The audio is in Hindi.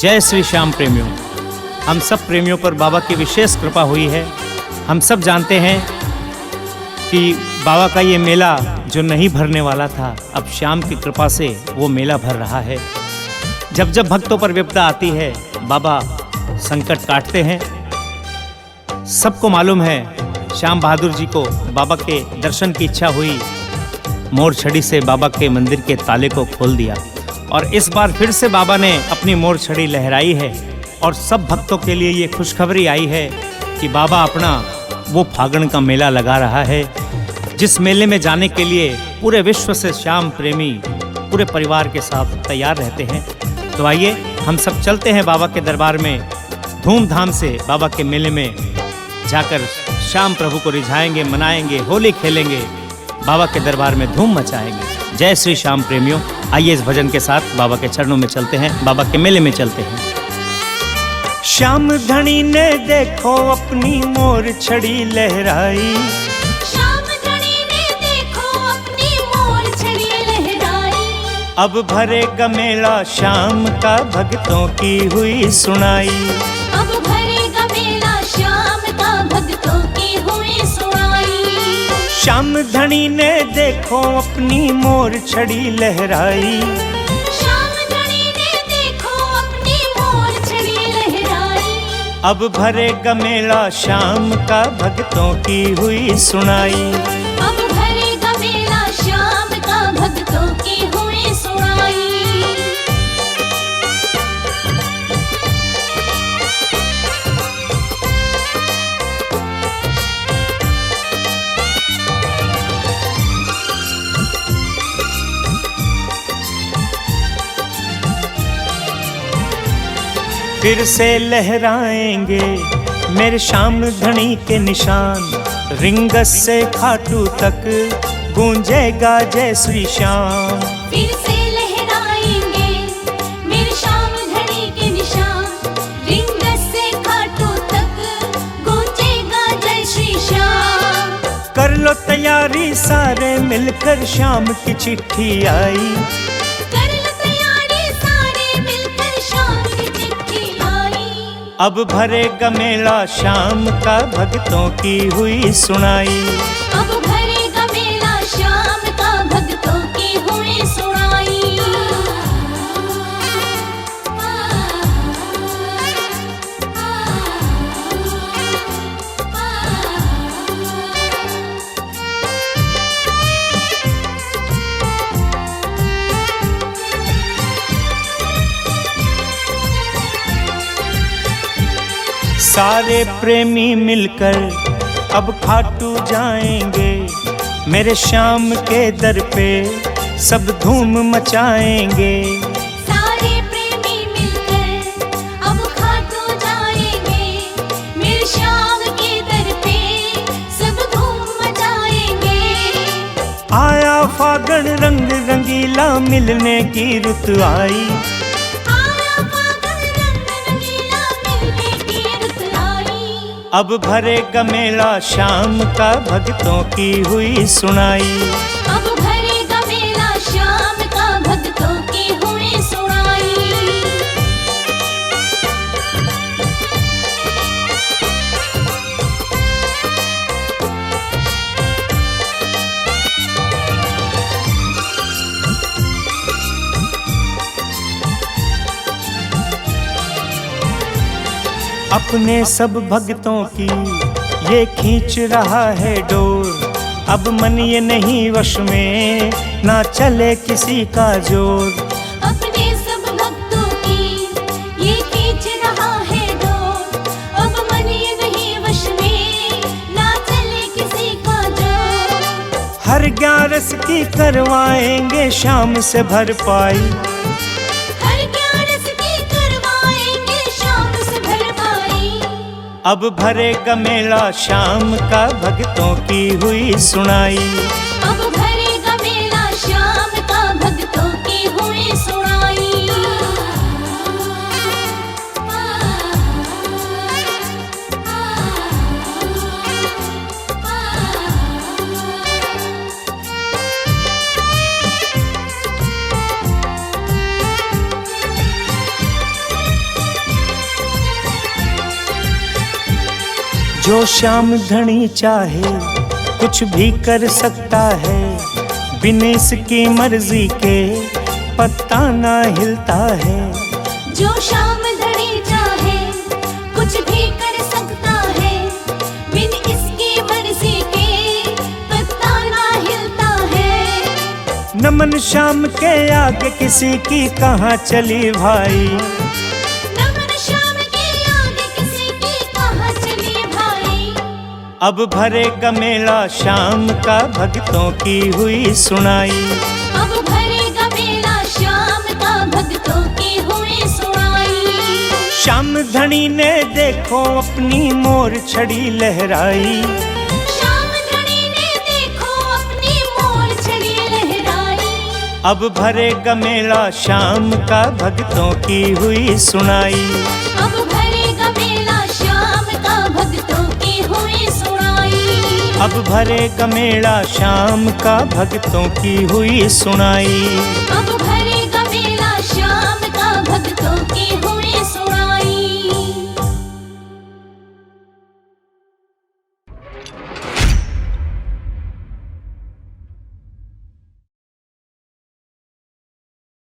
जय श्री श्याम प्रेमियों। हम सब प्रेमियों पर बाबा की विशेष कृपा हुई है। हम सब जानते हैं कि बाबा का ये मेला जो नहीं भरने वाला था, अब श्याम की कृपा से वो मेला भर रहा है। जब जब भक्तों पर विपदा आती है, बाबा संकट काटते हैं। सबको मालूम है, श्याम बहादुर जी को बाबा के दर्शन की इच्छा हुई, मोर छड़ी से बाबा के मंदिर के ताले को खोल दिया और इस बार फिर से बाबा ने अपनी मोर छड़ी लहराई है और सब भक्तों के लिए ये खुशखबरी आई है कि बाबा अपना वो फागण का मेला लगा रहा है, जिस मेले में जाने के लिए पूरे विश्व से श्याम प्रेमी पूरे परिवार के साथ तैयार रहते हैं। तो आइए हम सब चलते हैं बाबा के दरबार में, धूमधाम से बाबा के मेले में जाकर श्याम प्रभु को रिझाएंगे, मनाएंगे, होली खेलेंगे, बाबा के दरबार में धूम मचाएंगे। जय श्री श्याम प्रेमियों। आइए इस भजन के साथ बाबा के चरणों में चलते हैं, बाबा के मेले में चलते हैं। श्याम धनी ने देखो अपनी मोर छड़ी लहराई, श्याम धनी ने देखो अपनी मोर छड़ी लहराई। अब भरेगा मेला श्याम का भक्तों की हुई सुनाई। अब भरेगा मेला श्याम का भक्तों की हुई सुनाई। श्याम धनी ने देखो अपनी मोर छड़ी लहराई, श्याम धनी ने देखो अपनी मोर छड़ी लहराई। अब भरेगा मेला श्याम का भक्तों की हुई सुनाई। अब भरेगा मेला श्याम का भक्तों की हुई सुनाई। फिर से लहराएंगे मेरे श्याम धनी के निशान, रिंगस से खाटू तक गूंजेगा जय श्री श्याम। फिर से लहराएंगे मेरे श्याम धनी के निशान, रिंगस से खाटू तक गूंजेगा जय श्री श्याम। कर लो तैयारी सारे मिलकर, श्याम की चिट्ठी आई। कर लो तैयारी सारे मिलकर, श्याम की चिट्ठी आई। अब भरेगा मेला श्याम का भक्तों की हुई सुनाई। अब भरेगा मेला श्याम का भक्तों की हुई सुनाई। सारे प्रेमी मिलकर अब खाटू जाएंगे, मेरे श्याम के दर पे सब धूम मचाएंगे। सारे प्रेमी मिलकर अब खाटू जाएंगे, मेरे श्याम के दर पे सब धूम मचाएंगे। आया फागण रंग रंगीला, मिलने की रुत आई। आया फागुन रंग रंगीला, मिलने की रुत आई। अब भरेगा मेला श्याम का भक्तों की हुई सुनाई। अब भरेगा मेला श्याम का भक्तों की हुई सुनाई। अपने सब भक्तों की ये खींच रहा है डोर, अब मन ये नहीं वश में, ना चले किसी का जोर। अपने सब भक्तों की ये खींच रहा है डोर, अब मन ये नहीं वश में, ना चले किसी का जोर। हर 11 की करवाएंगे श्याम से भरपाई। हर 11 की करवाएंगे श्याम से भरपाई। अब भरेगा मेला श्याम का भक्तों की हुई सुनाई। अब भरेगा मेला श्याम का भक्तों की हुई सुनाई। जो श्याम धनी चाहे कुछ भी कर सकता है, बिन इसकी मर्जी के पत्ता ना हिलता है। जो श्याम धनी चाहे कुछ भी कर सकता है, बिन इसकी मर्जी के पत्ता ना हिलता है। नमन श्याम के आगे किसी की कहाँ चली भाई, नमन श्याम के आगे किसी की कहाँ चली भाई। अब भरेगा मेला श्याम का भक्तों की हुई सुनाई। अब भरेगा मेला श्याम का भक्तों की हुई सुनाई। श्याम धनी ने देखो अपनी मोर छड़ी लहराई, श्याम धनी ने देखो अपनी मोर छड़ी लहराई। अब भरेगा मेला श्याम का भक्तों की हुई सुनाई। अब भरेगा मेला श्याम का भक्तों की हुई सुनाई। अब भरेगा मेला श्याम का भक्तों की हुई सुनाई। अब भरेगा मेला श्याम का भक्तों की हुई सुनाई।